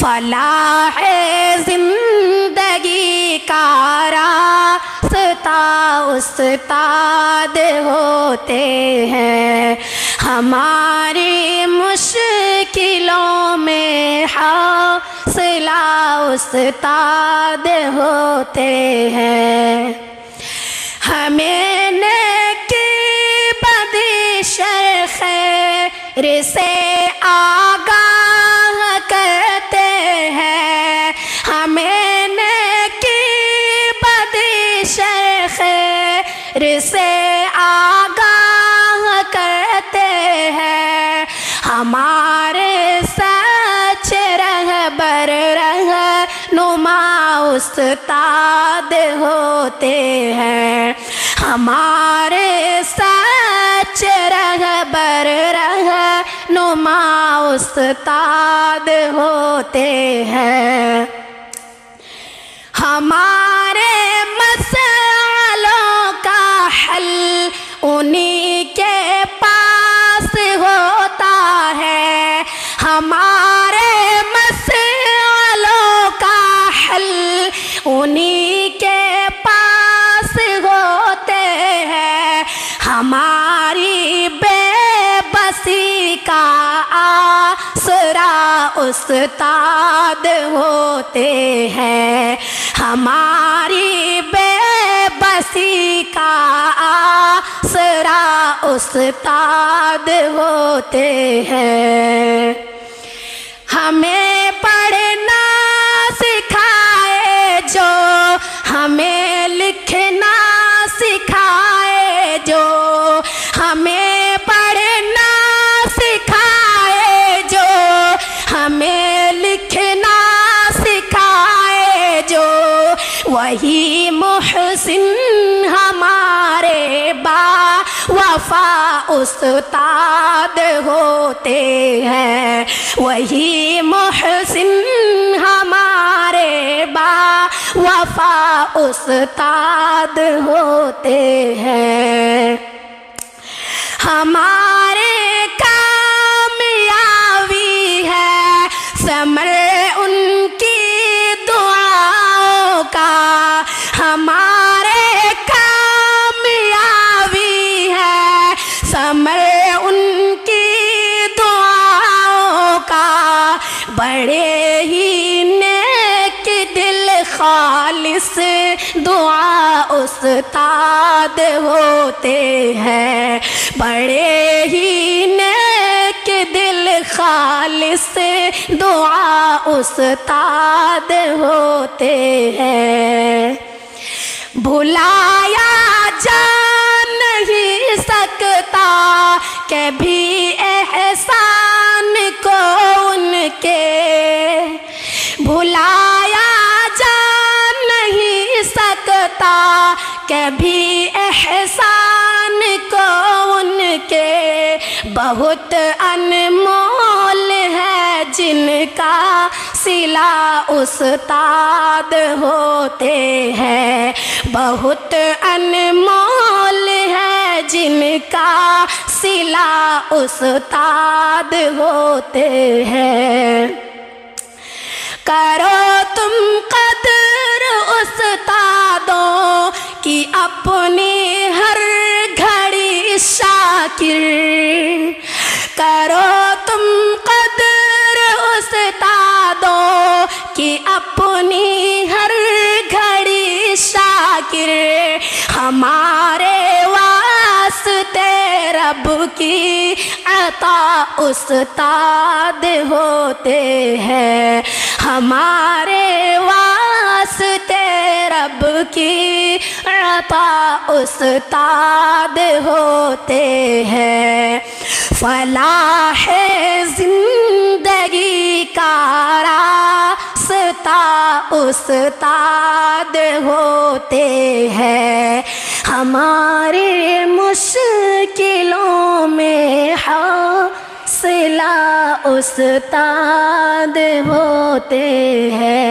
فلاح زندگی کا راستہ استاد ہوتے ہیں، ہماری مشکلوں میں حوصلہ استاد ہوتے ہیں، ہمیں نیکی بدی شر خیر سے آگاہ کرتے ہیں، ہمیں نیکی بدی شر خیر سے آگاہ کرتے ہیں، ہمارے سچ رہبر رہنما استاد ہوتے ہیں، ہمارے سچ رہبر رہنما استاد ہوتے ہیں، ہمارے مسائلوں کا حل انہی کے پاس ہوتا ہے، ہمارے مسائلوں کا حل انہی کے پاس ہوتے ہیں، ہماری بے بسی کا آسرا استاد ہوتے ہیں، ہماری بے بسی کا آسرا استاد ہوتے ہیں، ہمیں پڑھنا سکھائے جو، ہمیں لکھنا سکھائے جو، ہمیں پڑھنا سکھائے جو، ہمیں لکھنا سکھائے جو، وہی محسن ہمارے با وفا استاد ہوتے ہیں، وہی محسن ہمارے با وفا استاد ہوتے ہیں، ہمارے کامیابی ہے ثمر ان کی دعاؤں کا، ہمارے کامیابی ہے ثمر ان کی دعاؤں کا، بڑے ہی نیک دل خالص دعا استاد ہوتے ہیں، بڑے ہی نیک دل خالص دعا استاد ہوتے ہیں، بھلایا جا نہیں سکتا کبھی احسان کو ان کے، بھلایا جا نہیں سکتا کبھی احسان کو ان کے، بہت انمول ہے جن کا صلہ استاد ہوتے ہیں، بہت انمول ہے جن کا صلہ استاد ہوتے ہیں، کرو تم قدر استادوں کی اپنی ہر گھڑی شاکر، کرو تم قدر استادوں کی اپنی ہر گھڑی شاکر، ہمارے واسطے رب کی عطا استاد ہوتے ہیں، ہمارے واسطے رب کی عطا استاد ہوتے ہیں، فلاح زندگی کا راستہ استاد ہوتے ہیں، ہمارے مشکلوں میں حوصلہ استاد ہوتے ہیں۔